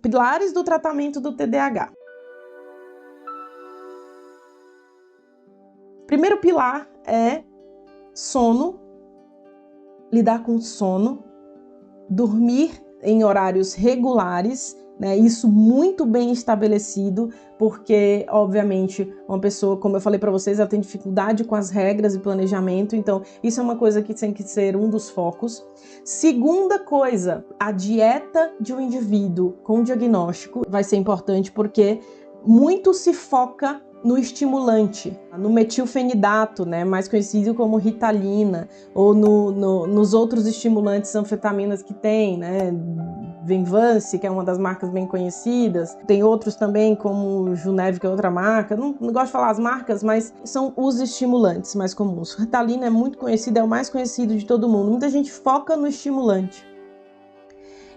pilares do tratamento do TDAH. Primeiro pilar é sono, lidar com sono, dormir em horários regulares, né? Isso muito bem estabelecido, porque, obviamente, uma pessoa, como eu falei para vocês, ela tem dificuldade com as regras e planejamento, então isso é uma coisa que tem que ser um dos focos. Segunda coisa, a dieta de um indivíduo com diagnóstico vai ser importante, porque muito se foca no estimulante, no metilfenidato, né, mais conhecido como Ritalina, ou nos outros estimulantes anfetaminas que tem, né, Venvance, que é uma das marcas bem conhecidas, tem outros também como Junev, que é outra marca, não gosto de falar as marcas, mas são os estimulantes mais comuns. Ritalina é muito conhecido, é o mais conhecido de todo mundo, muita gente foca no estimulante.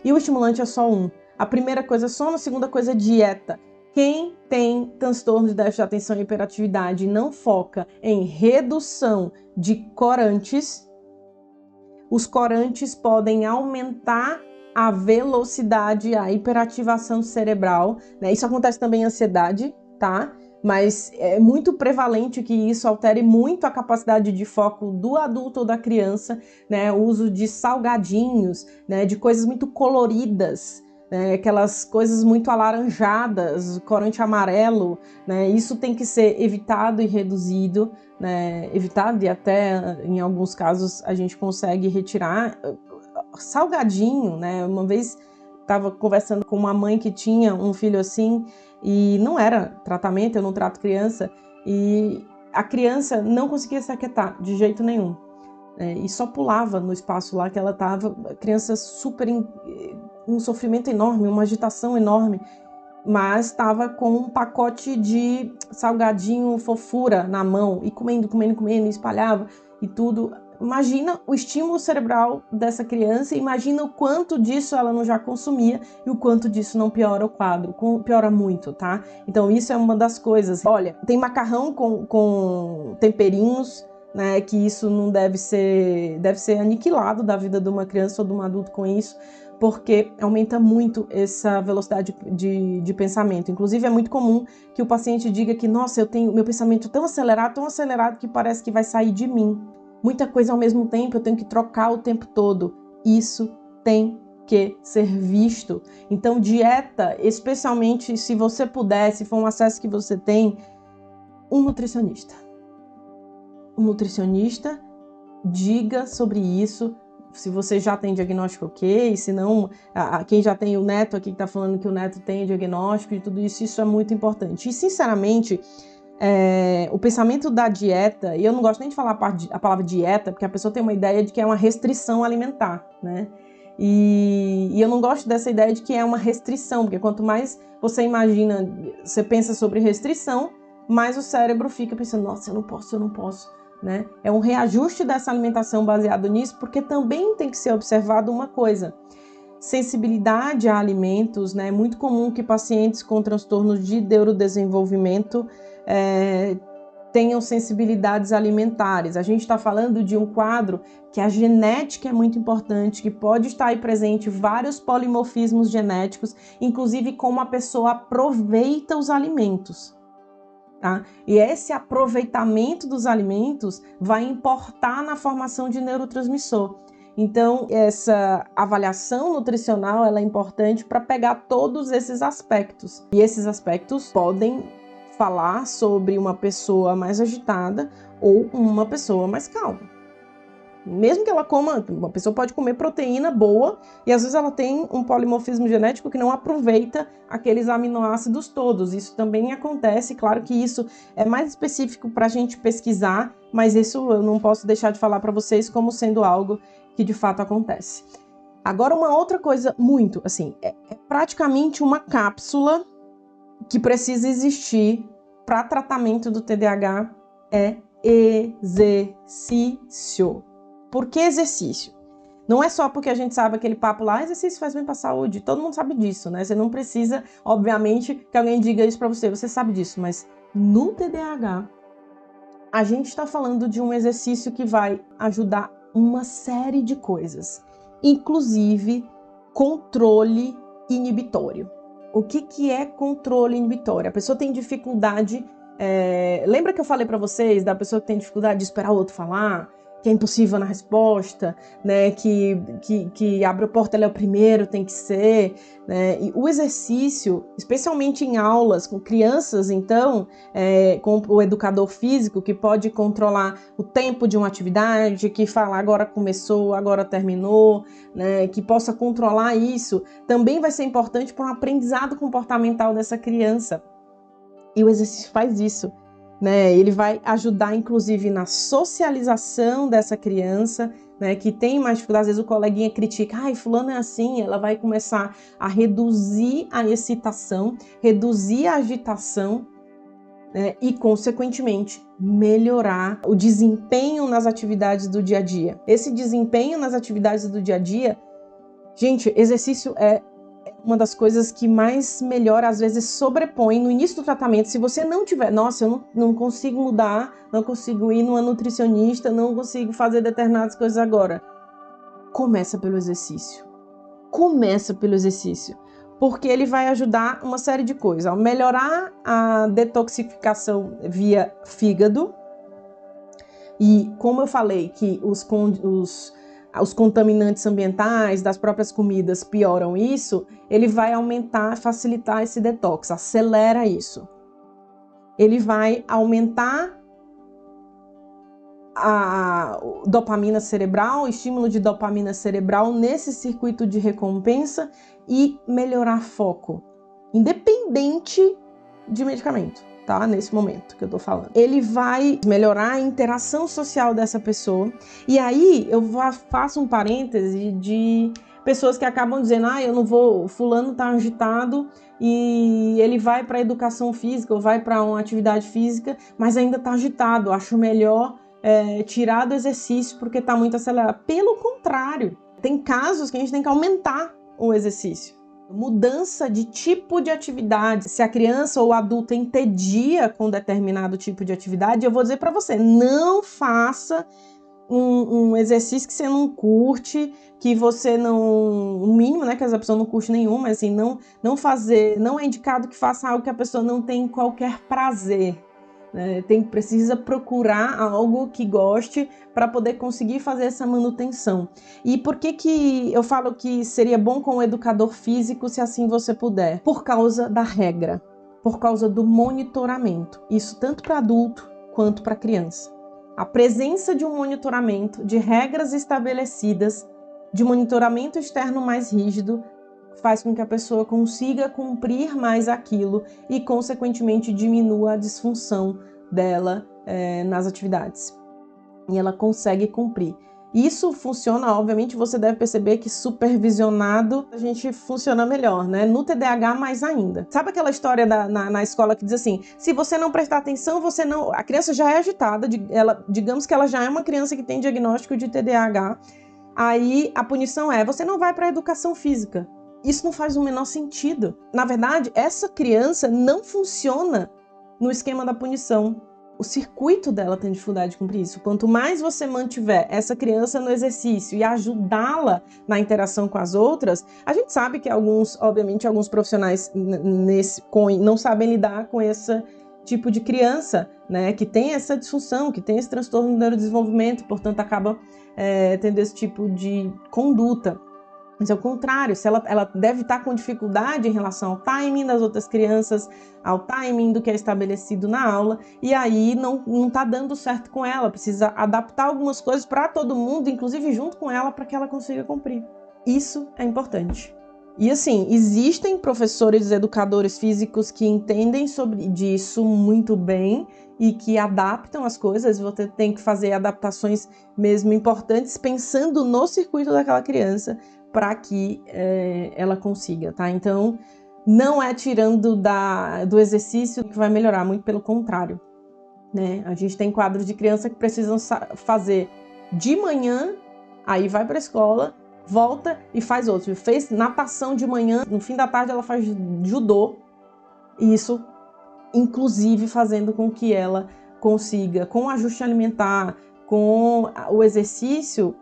E o estimulante é só um. A primeira coisa é sono, a segunda coisa é dieta. Quem tem transtorno de déficit de atenção e hiperatividade e não foca em redução de corantes, os corantes podem aumentar a velocidade, a hiperativação cerebral, né? Isso acontece também em ansiedade, tá? Mas é muito prevalente que isso altere muito a capacidade de foco do adulto ou da criança, né? O uso de salgadinhos, né? De coisas muito coloridas, né? Aquelas coisas muito alaranjadas, corante amarelo, né? Isso tem que ser evitado e reduzido, né? Evitado, e até em alguns casos a gente consegue retirar. Salgadinho, né? Uma vez estava conversando com uma mãe que tinha um filho assim, e não era tratamento, eu não trato criança, e a criança não conseguia se aquietar de jeito nenhum, e só pulava no espaço lá que ela estava, a criança super um sofrimento enorme, uma agitação enorme, mas estava com um pacote de salgadinho fofura na mão, e comendo, e espalhava, e tudo. Imagina o estímulo cerebral dessa criança, imagina o quanto disso ela não já consumia e o quanto disso não piora o quadro, piora muito, tá? Então isso é uma das coisas. Olha, tem macarrão com temperinhos, né, que isso não deve ser aniquilado da vida de uma criança ou de um adulto com isso, porque aumenta muito essa velocidade de pensamento. Inclusive é muito comum que o paciente diga que, nossa, eu tenho meu pensamento tão acelerado que parece que vai sair de mim. Muita coisa ao mesmo tempo, eu tenho que trocar o tempo todo. Isso tem que ser visto. Então, dieta, especialmente se você puder, se for um acesso que você tem, um nutricionista. Um nutricionista, diga sobre isso. Se você já tem diagnóstico, ok. Se não, quem já tem o neto aqui que está falando que o neto tem diagnóstico e tudo isso, isso é muito importante. E, sinceramente, o pensamento da dieta, e eu não gosto nem de falar a palavra dieta, porque a pessoa tem uma ideia de que é uma restrição alimentar, né? E eu não gosto dessa ideia de que é uma restrição, porque quanto mais você imagina, você pensa sobre restrição, mais o cérebro fica pensando, nossa, eu não posso, né? É um reajuste dessa alimentação baseado nisso, porque também tem que ser observado uma coisa. Sensibilidade a alimentos, né? É muito comum que pacientes com transtornos de neurodesenvolvimento tenham sensibilidades alimentares. A gente está falando de um quadro que a genética é muito importante, que pode estar aí presente vários polimorfismos genéticos, inclusive como a pessoa aproveita os alimentos. Tá? E esse aproveitamento dos alimentos vai importar na formação de neurotransmissor. Então, essa avaliação nutricional ela é importante para pegar todos esses aspectos. E esses aspectos podem falar sobre uma pessoa mais agitada ou uma pessoa mais calma. Mesmo que ela coma, uma pessoa pode comer proteína boa e às vezes ela tem um polimorfismo genético que não aproveita aqueles aminoácidos todos. Isso também acontece, claro que isso é mais específico para a gente pesquisar, mas isso eu não posso deixar de falar para vocês como sendo algo que de fato acontece. Agora, uma outra coisa muito, assim, é praticamente uma cápsula que precisa existir para tratamento do TDAH é exercício. Por que exercício? Não é só porque a gente sabe aquele papo lá, exercício faz bem para a saúde, todo mundo sabe disso, né? Você não precisa, obviamente, que alguém diga isso para você sabe disso, mas no TDAH, a gente está falando de um exercício que vai ajudar uma série de coisas, inclusive controle inibitório. O que é controle inibitório? A pessoa tem dificuldade... lembra que eu falei para vocês da pessoa que tem dificuldade de esperar o outro falar? Que é impossível na resposta, né? Que abre a porta, ele é o primeiro, tem que ser, né? E o exercício, especialmente em aulas com crianças, então, com o educador físico, que pode controlar o tempo de uma atividade, que fala agora começou, agora terminou, né? Que possa controlar isso, também vai ser importante para um aprendizado comportamental dessa criança. E o exercício faz isso. Né, ele vai ajudar, inclusive, na socialização dessa criança, né, que tem mais dificuldade. Às vezes o coleguinha critica, ai, fulano é assim, ela vai começar a reduzir a excitação, reduzir a agitação, né, e, consequentemente, melhorar o desempenho nas atividades do dia a dia. Esse desempenho nas atividades do dia a dia, gente, exercício é uma das coisas que mais melhora, às vezes sobrepõe no início do tratamento. Se você não tiver, nossa, eu não consigo mudar, não consigo ir numa nutricionista, não consigo fazer determinadas coisas agora. Começa pelo exercício. Começa pelo exercício. Porque ele vai ajudar uma série de coisas. A melhorar a detoxificação via fígado. E como eu falei que os contaminantes ambientais das próprias comidas pioram isso, ele vai aumentar, facilitar esse detox, acelera isso. Ele vai aumentar a dopamina cerebral, o estímulo de dopamina cerebral nesse circuito de recompensa e melhorar foco, independente de medicamento. Tá? Nesse momento que eu tô falando. Ele vai melhorar a interação social dessa pessoa. E aí eu faço um parêntese de pessoas que acabam dizendo, eu não vou, fulano tá agitado e ele vai para educação física ou vai para uma atividade física, mas ainda tá agitado, acho melhor tirar do exercício porque tá muito acelerado. Pelo contrário, tem casos que a gente tem que aumentar o exercício. Mudança de tipo de atividade. Se a criança ou o adulto entedia com determinado tipo de atividade, eu vou dizer para você, não faça um exercício que você não curte, que você não... O mínimo, né, que a pessoa não curte nenhum, mas assim, não fazer, não é indicado que faça algo que a pessoa não tem qualquer prazer. Precisa procurar algo que goste para poder conseguir fazer essa manutenção. E por que eu falo que seria bom com o educador físico, se assim você puder? Por causa da regra, por causa do monitoramento. Isso tanto para adulto quanto para criança. A presença de um monitoramento, de regras estabelecidas, de monitoramento externo mais rígido, faz com que a pessoa consiga cumprir mais aquilo e, consequentemente, diminua a disfunção dela nas atividades. E ela consegue cumprir. Isso funciona, obviamente, você deve perceber que supervisionado a gente funciona melhor, né? No TDAH, mais ainda. Sabe aquela história na escola que diz assim, se você não prestar atenção, você não... A criança já é agitada, digamos que ela já é uma criança que tem diagnóstico de TDAH, aí a punição você não vai para a educação física. Isso não faz o menor sentido. Na verdade, essa criança não funciona no esquema da punição. O circuito dela tem dificuldade de cumprir isso. Quanto mais você mantiver essa criança no exercício e ajudá-la na interação com as outras, a gente sabe que alguns profissionais não sabem lidar com esse tipo de criança, né, que tem essa disfunção, que tem esse transtorno do neurodesenvolvimento, portanto acaba tendo esse tipo de conduta. Mas é o contrário, se ela deve estar com dificuldade em relação ao timing das outras crianças, ao timing do que é estabelecido na aula, e aí não está dando certo com ela, precisa adaptar algumas coisas para todo mundo, inclusive junto com ela, para que ela consiga cumprir. Isso é importante. E assim, existem professores, educadores físicos que entendem sobre disso muito bem e que adaptam as coisas. Você tem que fazer adaptações mesmo importantes pensando no circuito daquela criança para que ela consiga, tá? Então, não é tirando do exercício que vai melhorar, muito pelo contrário, né? A gente tem quadros de criança que precisam fazer de manhã, aí vai para a escola, volta e faz outro. Fez natação de manhã, no fim da tarde ela faz judô, e isso, inclusive, fazendo com que ela consiga, com o ajuste alimentar, com o exercício,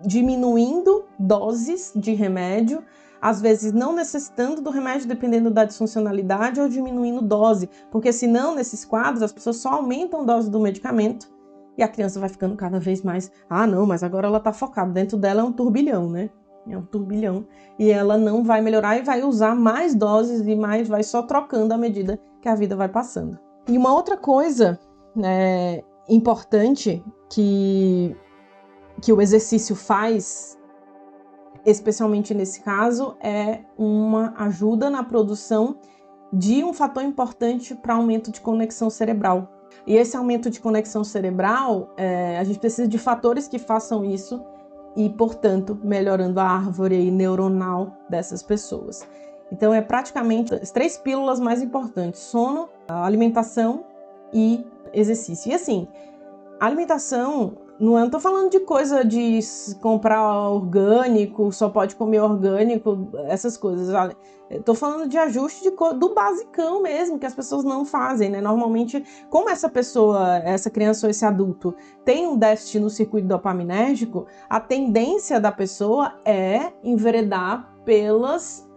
diminuindo doses de remédio, às vezes não necessitando do remédio, dependendo da disfuncionalidade, ou diminuindo dose, porque senão, nesses quadros, as pessoas só aumentam a dose do medicamento e a criança vai ficando cada vez mais, não, mas agora ela tá focada, dentro dela é um turbilhão, né? É um turbilhão, e ela não vai melhorar e vai usar mais doses e mais, vai só trocando à medida que a vida vai passando. E uma outra coisa, né, importante que o exercício faz, especialmente nesse caso, é uma ajuda na produção de um fator importante para aumento de conexão cerebral. E esse aumento de conexão cerebral, a gente precisa de fatores que façam isso e, portanto, melhorando a árvore neuronal dessas pessoas. Então, é praticamente as 3 pílulas mais importantes: sono, alimentação e exercício. E assim, a alimentação, não estou falando de coisa de comprar orgânico, só pode comer orgânico, essas coisas. Estou falando de ajuste do basicão mesmo, que as pessoas não fazem, né? Normalmente, como essa criança ou esse adulto tem um déficit no circuito dopaminérgico, a tendência da pessoa é enveredar pelas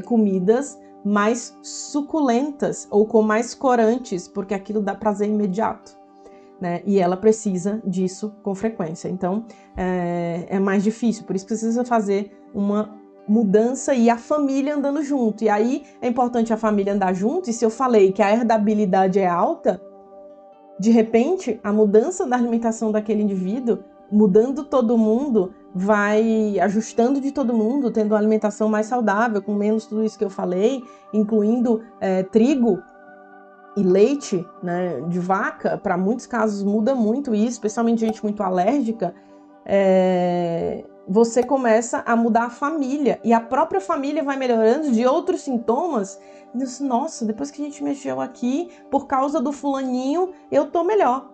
comidas mais suculentas ou com mais corantes, porque aquilo dá prazer imediato. Né? E ela precisa disso com frequência. Então, é mais difícil. Por isso precisa fazer uma mudança e a família andando junto. E aí é importante a família andar junto. E se eu falei que a herdabilidade é alta, de repente, a mudança da alimentação daquele indivíduo, mudando todo mundo, vai ajustando de todo mundo, tendo uma alimentação mais saudável, com menos tudo isso que eu falei, incluindo trigo e leite, né, de vaca. Para muitos casos muda muito isso, especialmente gente muito alérgica. Você começa a mudar a família, e a própria família vai melhorando de outros sintomas. E diz, nossa, depois que a gente mexeu aqui, por causa do fulaninho, eu tô melhor.